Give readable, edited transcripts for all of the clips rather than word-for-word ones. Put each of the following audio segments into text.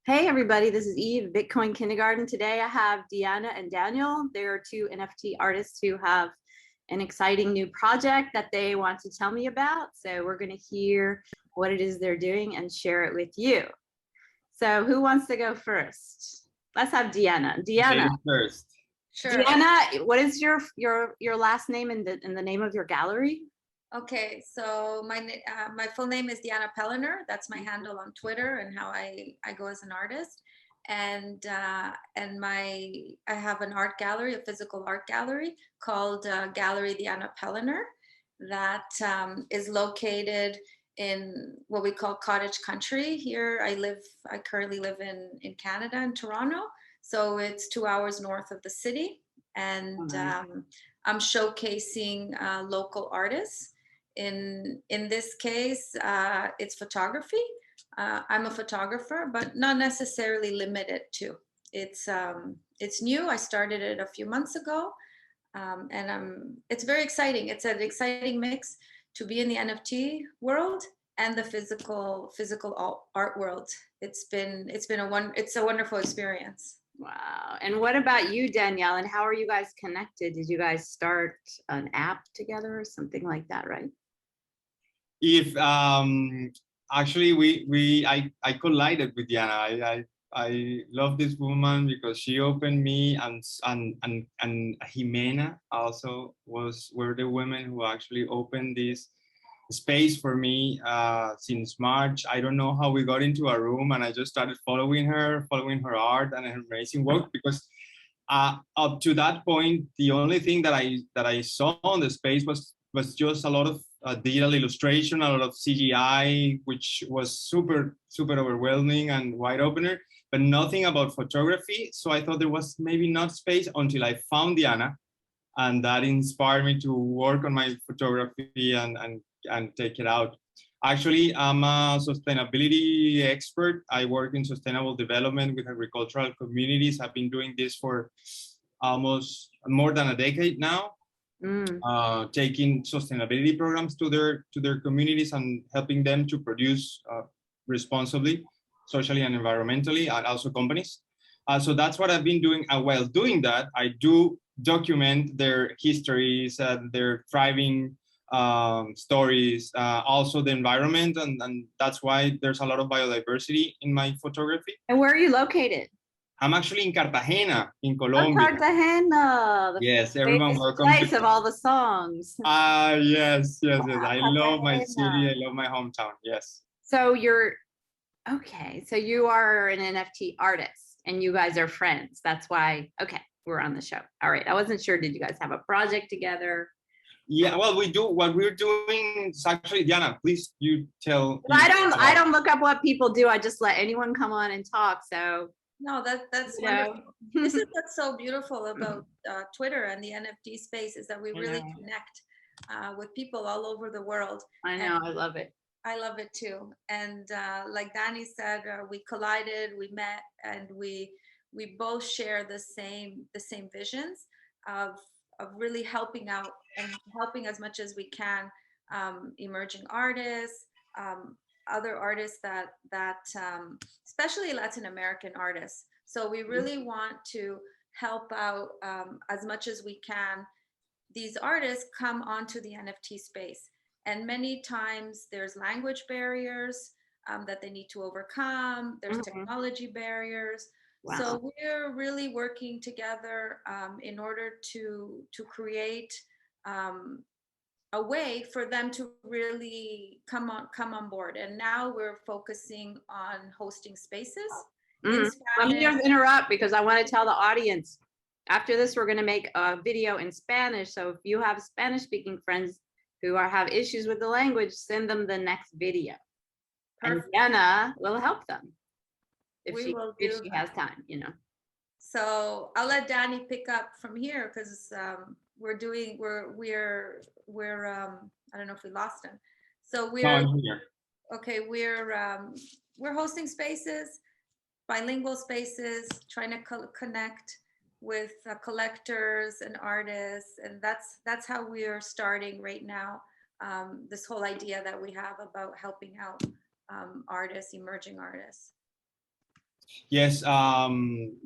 Hey everybody, this is Eve, Bitcoin Kindergarten. Today I have Deanna and Daniel. They are two NFT artists who have an exciting new project that they want to tell me about. So we're going to hear what it is they're doing and share it with you. So who wants to go first? Let's have Deanna. Deanna. Ladies first. Sure. Deanna, what is your last name and the name of your gallery? Okay, so my full name is Deanna Pelenur. That's my handle on Twitter and how I go as an artist. And I have an art gallery, a physical art gallery called Gallery Deanna Pelenur that is located in what we call cottage country. Here I currently live in Canada, in Toronto. So it's 2 hours north of the city. And I'm showcasing local artists. In this case, it's photography. I'm a photographer, but not necessarily limited to. It's new. I started it a few months ago, and it's very exciting. It's an exciting mix to be in the NFT world and the physical art world. It's a wonderful experience. Wow. And what about you, Danielle? And how are you guys connected? Did you guys start an app together or something like that, right? If actually I collided with Diana. I love this woman because she opened me, and Jimena also were the women who actually opened this space for me since March. I don't know how we got into a room, and I just started following her art and her amazing work, because up to that point, the only thing that I saw on the space was just a lot of digital illustration, a lot of CGI, which was super overwhelming and wide opener, but nothing about photography. So I thought there was maybe not space until I found Diana, and that inspired me to work on my photography and take it out. Actually, I'm a sustainability expert. I work in sustainable development with agricultural communities. I've been doing this for almost more than a decade now. Taking sustainability programs to their communities and helping them to produce responsibly, socially and environmentally, and also companies. So that's what I've been doing. And while doing that, I do document their histories, their thriving stories, also the environment, and that's why there's a lot of biodiversity in my photography. And where are you located? I'm actually in Cartagena, in Colombia. Oh, Cartagena. Yes, everyone welcome. Place of all the songs. Yes. Wow, I love my city. I love my hometown. Yes. So so you are an NFT artist and you guys are friends. That's why, okay, we're on the show. All right. I wasn't sure. Did you guys have a project together? Yeah, well, we do. What we're doing is actually, Diana, please you tell. I don't look up what people do. I just let anyone come on and talk. So no, that's wonderful. This is what's so beautiful about Twitter and the NFT space, is that we really connect with people all over the world. I know, I love it. I love it too. And like Danny said, we collided, we met, and we both share the same visions of really helping out and helping as much as we can emerging artists, other artists that especially Latin American artists. So we really want to help out as much as we can. These artists come onto the NFT space, and many times there's language barriers that they need to overcome. There's technology barriers. Wow. So we're really working together in order to create a way for them to really come on board. And now we're focusing on hosting spaces. Let me just interrupt because I want to tell the audience, after this, we're going to make a video in Spanish. So if you have Spanish speaking friends who have issues with the language, send them the next video. Perfect. And Diana will help them if she has time, you know. So I'll let Danny pick up from here, because we're I don't know if we lost him. So we're hosting spaces, bilingual spaces, trying to connect with collectors and artists, and that's how we are starting right now. This whole idea that we have about helping out artists, emerging artists. Yes,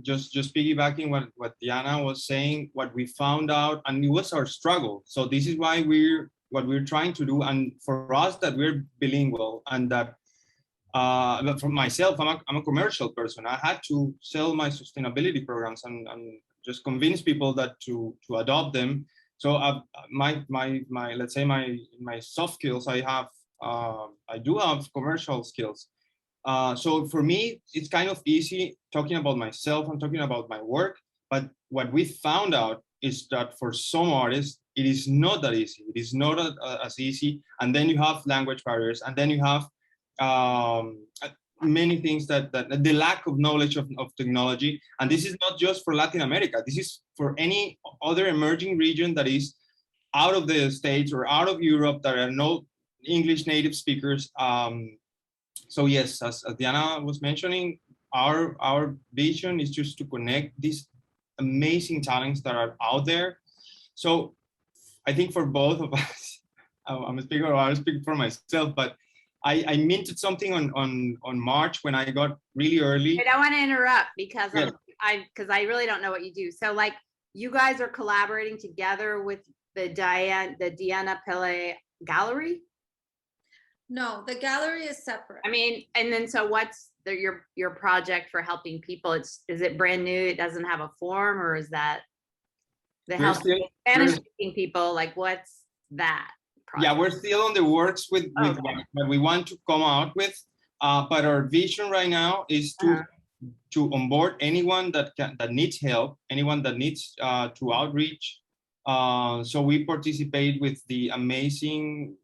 just piggybacking what Diana was saying, what we found out, and it was our struggle. So this is why what we're trying to do, and for us that we're bilingual, and that but for myself, I'm a commercial person. I had to sell my sustainability programs and just convince people that to adopt them. So my let's say my soft skills, I do have commercial skills. So for me, it's kind of easy talking about myself and talking about my work. But what we found out is that for some artists, it is not that easy. It is not as easy. And then you have language barriers, and then you have many things that the lack of knowledge of technology. And this is not just for Latin America. This is for any other emerging region that is out of the States or out of Europe that are no English native speakers. So yes, as Diana was mentioning, our vision is just to connect these amazing talents that are out there. So I think for both of us, I'm a speaker, or I'll speak for myself, but I minted something on March when I got really early. Wait, I want to interrupt because Yeah. I really don't know what you do. So like you guys are collaborating together with the Diana Pele gallery? No, the gallery is separate. I mean, and then so what's your project for helping people? Is it brand new? It doesn't have a form, or is that the helping Spanish speaking people? Like what's that project? Yeah, we're still on the works with Okay. what we want to come out with. But our vision right now is to onboard anyone that needs help, anyone that needs to outreach. So we participate with the amazing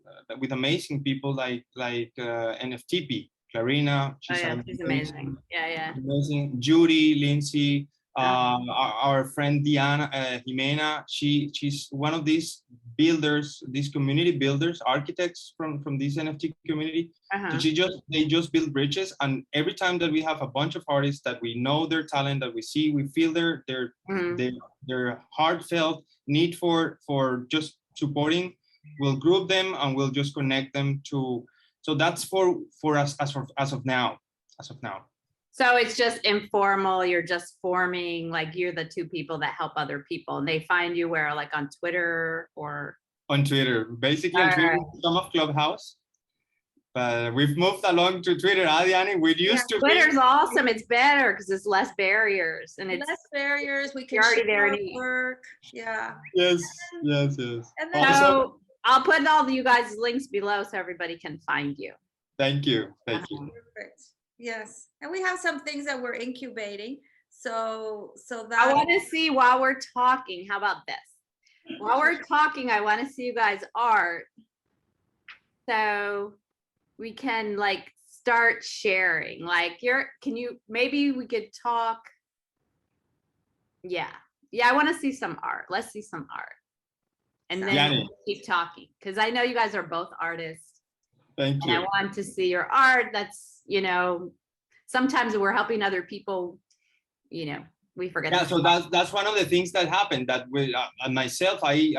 people like NFTP, Clarina. She's amazing. Yeah. Amazing. Judy, Lindsay, our friend Diana, Jimena. She's one of these builders, these community builders, architects from this NFT community. So they just build bridges, and every time that we have a bunch of artists that we know their talent, that we feel their heartfelt need for just supporting, we'll group them and we'll just connect them to. So that's for us as of now. So it's just informal. You're just forming, like you're the two people that help other people, and they find you where, like on Twitter or? On Twitter, basically on Twitter, some of Clubhouse. But we've moved along to Twitter, Diana. We used to. Twitter's awesome. It's better because it's less barriers, and it's less barriers. We can already there our work. Yeah. Yes. And then so I'll put all of you guys' links below so everybody can find you. Thank you. Perfect. Yes, and we have some things that we're incubating. So that I want to see while we're talking. How about this? While we're talking, I want to see you guys' art, so we can like start sharing. Like maybe we could talk. Yeah, I want to see some art. Let's see some art, and then we'll keep talking because I know you guys are both artists. Thank you. And I want to see your art. That's, sometimes we're helping other people, we forget. Yeah, so that's one of the things that happened, that with myself, I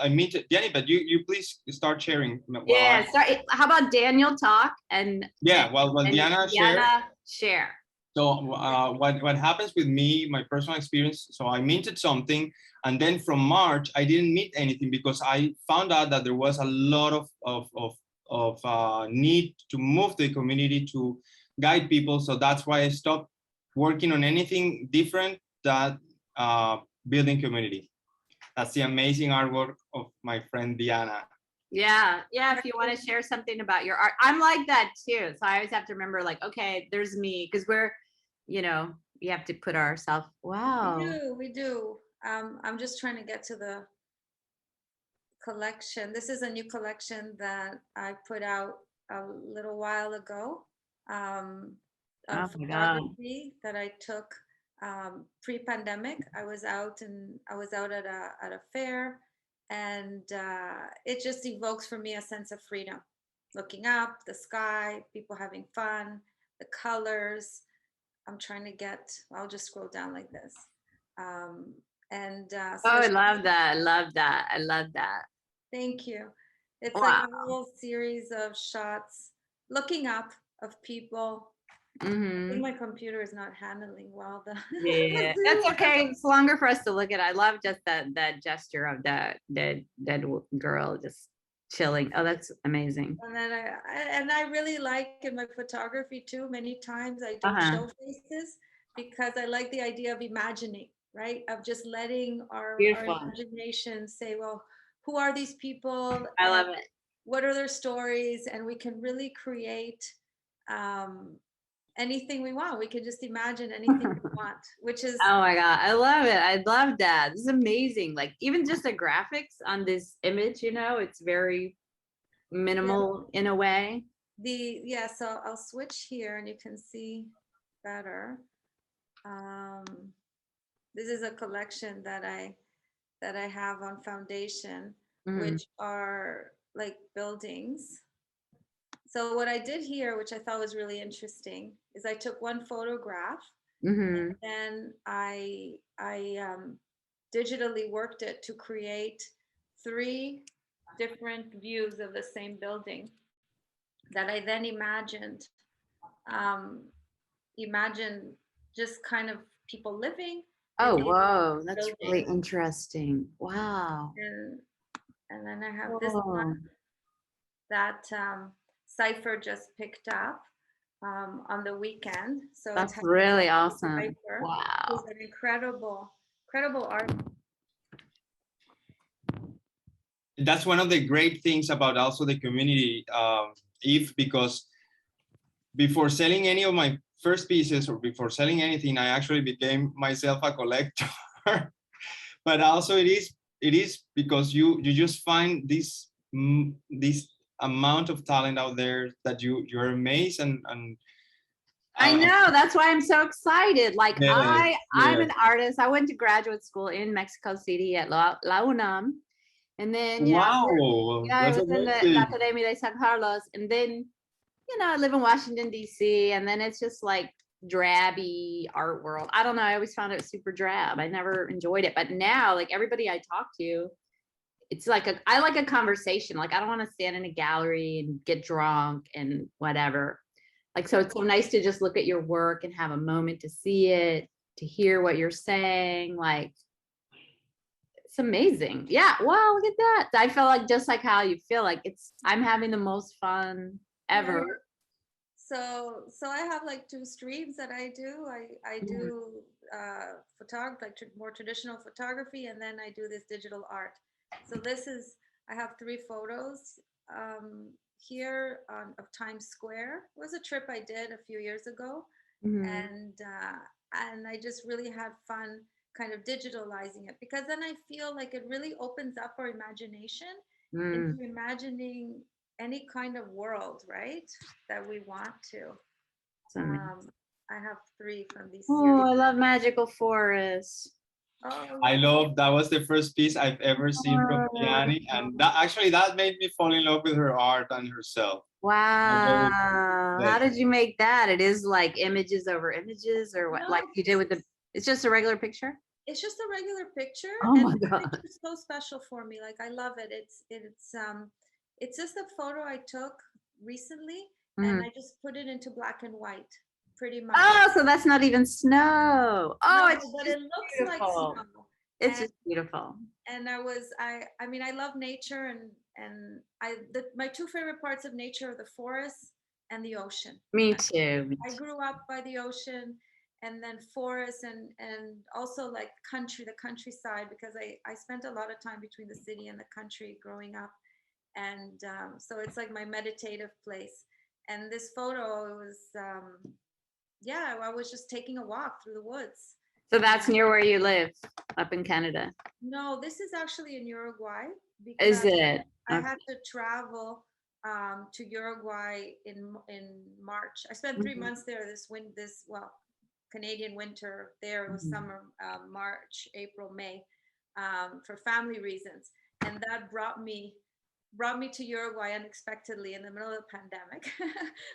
meet Jenny, but you please start sharing. How about Daniel talk and Diana share. So what happens with me, my personal experience, so I minted something, and then from March, I didn't mint anything because I found out that there was a lot of need to move the community, to guide people. So that's why I stopped working on anything different than building community. That's the amazing artwork of my friend Diana. Yeah, if you want to share something about your art. I'm like that too. So I always have to remember, like, okay, there's me, because we're, we have to put ourselves, wow. We do. I'm just trying to get to the collection. This is a new collection that I put out a little while ago. Photography that I took pre-pandemic. I was out at a fair, and it just evokes for me a sense of freedom. Looking up, the sky, people having fun, the colors. I'm trying to I'll just scroll down like this. I love that. Thank you. It's like a whole series of shots looking up of people, I Mhm. think my computer is not handling well the Yeah, that's okay. It's longer for us to look at. I love just that gesture of that dead girl just chilling. Oh, that's amazing. And then I really like in my photography too, many times I don't Uh-huh. show faces because I like the idea of imagining, right? Of just letting our Beautiful. imagination say, well, who are these people I and love it. what are their stories? And we can really create um, anything we want. We can just imagine anything we want, which is Oh my God, I love it. I love that. This is amazing. Like even just the graphics on this image, it's very yeah, minimal in a way. so I'll switch here and you can see better. Um, this is a collection that I have on Foundation, Mhm. which are like buildings. So what I did here, which I thought was really interesting, is I took one photograph and Mhm. then I digitally worked it to create 3 different views of the same building that I then um, imagined just kind of people living Oh, in these whoa, that's really buildings. interesting. Wow. And then I have this one Whoa. that Cypher just picked up on the weekend. So it's That's really awesome. Cypher, who's Wow. an incredible artist. That's one of the great things about also the community, if because before selling any of my first pieces or before selling anything, I actually became myself a collector. But also it is because you just find this amount of talent out there that you're amazed and I uh, know. That's why I'm so excited. Like yes, I'm yes. an artist. I went to graduate school in Mexico City at La UNAM. And then, Wow, I that's was in the amazing. Academia de San Carlos. And then, I live in Washington, D.C. And then it's just like drabby art world. I don't know. I always found it super drab. I never enjoyed it. But now, like everybody I talk to, it's like I like a conversation. Like I don't want to stand in a gallery and get drunk and whatever. Like, so it's so nice to just look at your work and have a moment to see it, to hear what you're saying. Like, it's amazing. Yeah. Wow. Look at that. I feel like just like how you feel like I'm having the most fun Yeah. ever. So I have like 2 streams that I do. I Mhm. do photography, like more traditional photography, and then I do this digital art. So I have 3 photos here of Times Square. It was a trip I did a few years ago, Mhm. and I just really had fun kind of digitalizing it because then I feel like it really opens up our imagination Mm. into imagining any kind of world, right? That we want to. It's amazing. I have 3 from these Oh, series. I love magical forests. Oh I yeah. love that was the first piece I've ever seen from Diani, and that made me fall in love with her art and herself. Wow. Yes. How did you make that? It is like images over images or what? No, Like you did with it's just a regular picture? it's just a regular picture, Oh and my this God. picture is so special for me. Like I love it. It's just a photo I took recently, and Mhm. I just put it into black and white, pretty much. Oh, so that's not even snow. Oh, No, it's but just it looks like beautiful. snow. It's And just beautiful. I mean I love nature, and my 2 favorite parts of nature are the forest and the ocean. Me too. Me I too. grew up by the ocean, and then forest, and also like the countryside, because I spent a lot of time between the city and the country growing up, and so it's like my meditative place. And this photo was yeah, I was just taking a walk through the woods. So that's near where you live, up in Canada. No, this is actually in Uruguay Is because it? I Okay. had to travel to Uruguay in March. I spent 3 Mhm. months there. Canadian winter there. It was Mhm. summer, March, April, May, for family reasons, and that brought me to Uruguay unexpectedly in the middle of the pandemic,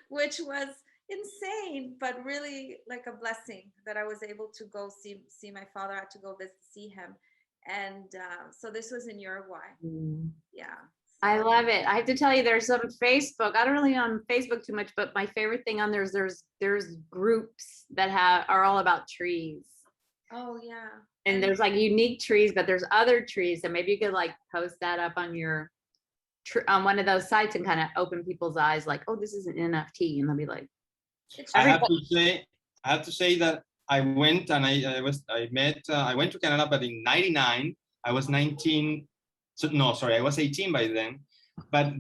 which was insane, but really like a blessing that I was able to go see my father. I had to go visit see him, and so this was in Uruguay. Mm. Yeah. I love it. I have to tell you, there's some Facebook. I don't really on Facebook too much, but my favorite thing on there's groups that are all about trees. Oh yeah. And there's like unique trees, but there's other trees. So maybe you could like post that up on your on one of those sites and kind of open people's eyes, like, oh, this is an NFT, and they'll be like, I have to say that I went and I went to Canada, but in '99 I was 19. So no, sorry, I was 18 by then. But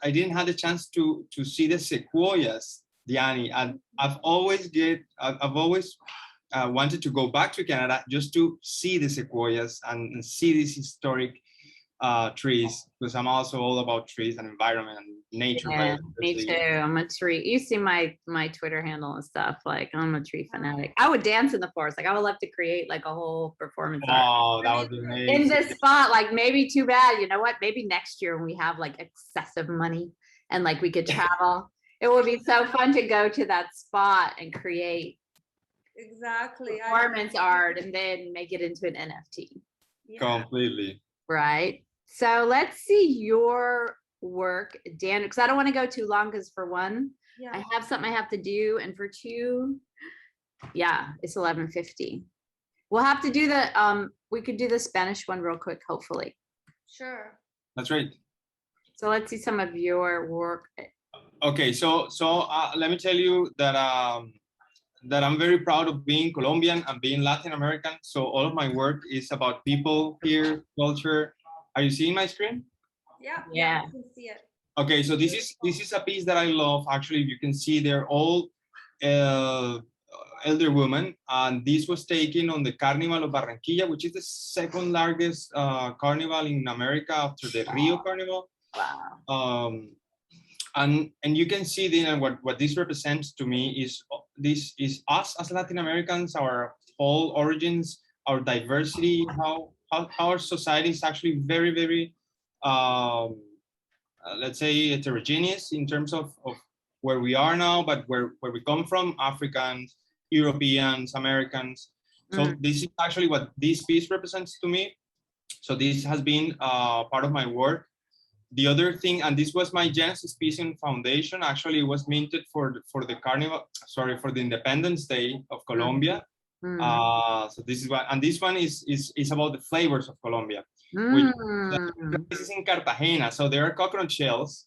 I didn't have the chance to see the sequoias, Diani, and I've always wanted to go back to Canada just to see the sequoias and see these historic trees, because I'm also all about trees and environment and nature. Yeah, me too. I'm a tree. You see my Twitter handle and stuff. Like, I'm a tree fanatic. I would dance in the forest. Like, I would love to create like a whole performance Oh, that would be amazing. in this spot. Like, maybe too bad. You know what? Maybe next year when we have like excessive money and like we could travel, it would be so fun to go to that spot and create exactly performance art and then make it into an NFT. Yeah. Completely. Right. So let's see your work, Dan, because I don't want to go too long, because for one, Yeah. I have something I have to do, and for two, yeah, it's 11:50. We'll have to do the we could do the Spanish one real quick, hopefully. Sure. That's right. So let's see some of your work. Okay, so let me tell you that that I'm very proud of being Colombian and being Latin American. So all of my work is about people here, culture. Are you seeing my screen? Yeah. I can see it. Okay, so this is a piece that I love. Actually, you can see they're all elder women, and this was taken on the Carnaval of Barranquilla, which is the second largest carnival in America after the Rio Carnival. Wow. And you can see then what this represents to me is this is us as Latin Americans, our whole origins, our diversity, how our society is actually very, very let's say heterogeneous in terms of where we are now, but where we come from, Africans, Europeans, Americans. So this is actually what this piece represents to me. So this has been part of my work. The other thing, and this was my Genesis piece in foundation, actually it was minted for the Carnival, sorry, for the Independence Day of Colombia. So this is what, and this one is about the flavors of Colombia, which this is in Cartagena. So there are coconut shells,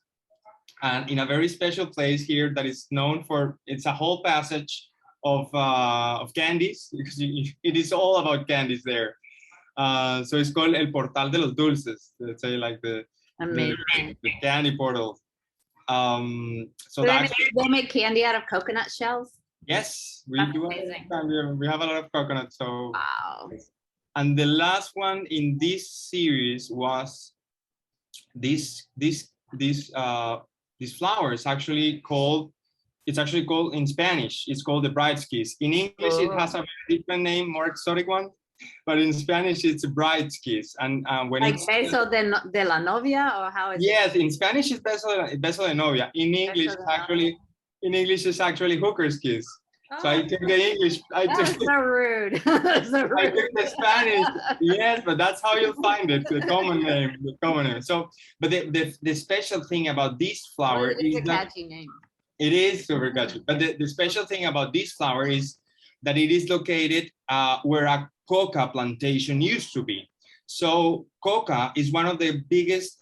and in a very special place here that is known for, it's a whole passage of candies, because it is all about candies there. So it's called El Portal de los Dulces, let's say, like the candy portal. So they make candy out of coconut shells. Yes, we That's do. amazing. We have a lot of coconut. So wow. And the last one in this series was this flower is actually called. It's actually called in Spanish. It's called the bride's kiss. In English, it has a different name, more exotic one. But in Spanish, it's a bride's kiss. And when like it's beso de la novia, or how is yes, in Spanish it's beso de novia. In English, it's actually hooker's kiss. Oh. So I took the English. That's so rude. So rude. I took the Spanish. Yes, but that's how you'll find it. The common name. So, but the special thing about this flower is a catchy name. It is super catchy. But the special thing about this flower is that it is located where a coca plantation used to be. So coca is one of the biggest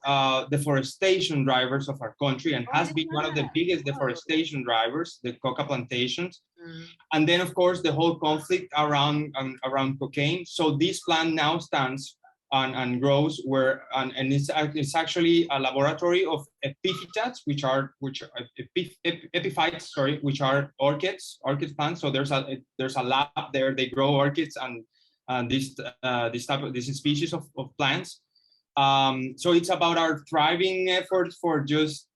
deforestation drivers of our country, and has been one of the biggest deforestation drivers, the coca plantations. And then, of course, the whole conflict around cocaine. So this plant now stands and grows where, and it's actually a laboratory of epiphytes, which are epiphytes, sorry, which are orchid plants. So there's a lab there. They grow orchids and this species of plants. So it's about our thriving efforts for just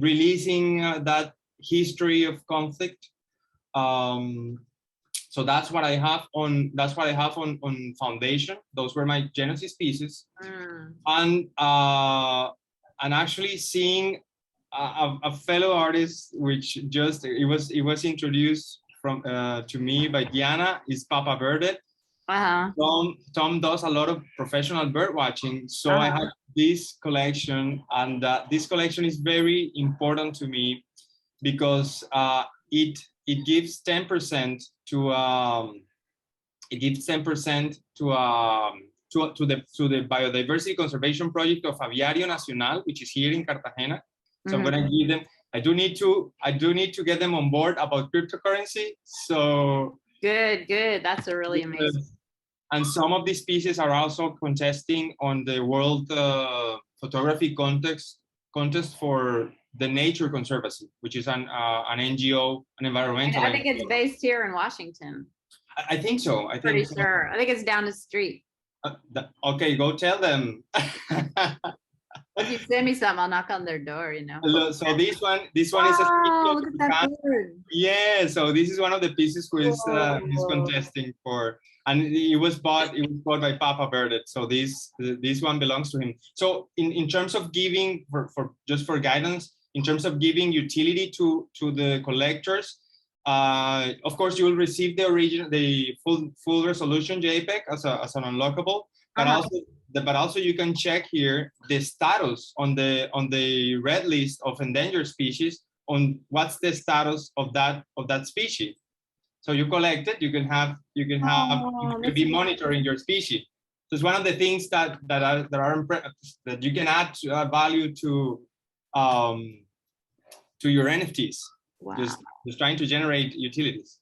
releasing that history of conflict. So that's what I have on foundation. Those were my Genesis pieces, and actually seeing a fellow artist, which just it was introduced to me by Diana, is Papa Verde. Tom does a lot of professional bird watching. So I have this collection, and this collection is very important to me because it gives 10% to the biodiversity conservation project of Aviario Nacional, which is here in Cartagena. So I'm gonna give them. I do need to get them on board about cryptocurrency. So good. That's a really amazing. And some of these pieces are also contesting on the World Photography contest for the Nature Conservancy, which is an NGO, an environmental. I think it's based here in Washington. I think so. Pretty sure. I think it's down the street. Okay, go tell them. If you send me something, I'll knock on their door, you know. So this one is a look at that bird. Yeah, so this is one of the pieces who is contesting for, and it was bought by Papa Birdet. So this one belongs to him. So in terms of giving for guidance, in terms of giving utility to the collectors, of course you will receive the full resolution JPEG as an unlockable, but also you can check here the status on the red list of endangered species on what's the status of that species. So you collect it, you can be monitoring your species. So it's one of the things that you can add value to your NFTs. Wow. Just trying to generate utilities.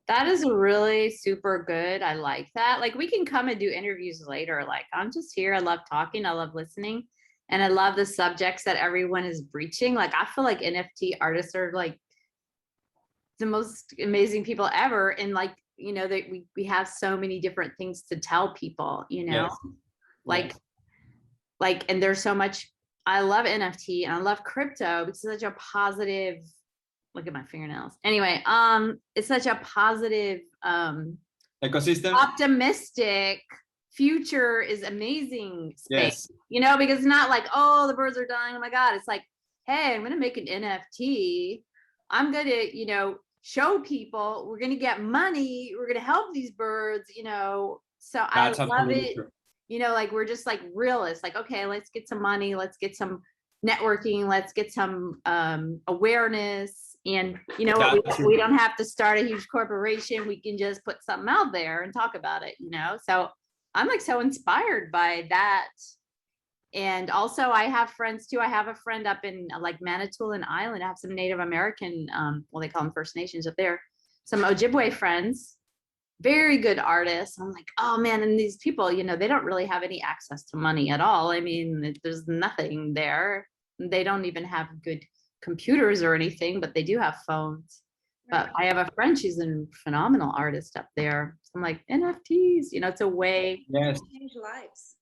That is really super good. I like that. Like, we can come and do interviews later. Like, I'm just here. I love talking. I love listening. And I love the subjects that everyone is breaching. Like, I feel like NFT artists are like the most amazing people ever. And like, you know, that we have so many different things to tell people, you know, yes. Like, and there's so much. I love NFT and I love crypto because it's such a positive. Look at my fingernails. Anyway, it's such a positive, ecosystem, optimistic future is amazing space. Yes. You know, because it's not like, oh, the birds are dying. Oh my God. It's like, hey, I'm going to make an NFT. I'm going to, you know, show people we're going to get money. We're going to help these birds, you know. So that's I love it. True. You know, like, we're just like realists, like, okay, let's get some money. Let's get some networking. Let's get some awareness. And you know what, we don't have to start a huge corporation. We can just put something out there and talk about it, you know? So I'm like so inspired by that. And also I have friends too. I have a friend up in like Manitoulin Island. I have some Native American, well, they call them First Nations up there. Some Ojibwe friends, very good artists. I'm like, oh man, and these people, you know, they don't really have any access to money at all. I mean, there's nothing there. They don't even have good computers or anything, but they do have phones. But I have a friend, she's a phenomenal artist up there. So I'm like, NFTs, you know, it's a way. Yes. Change lives.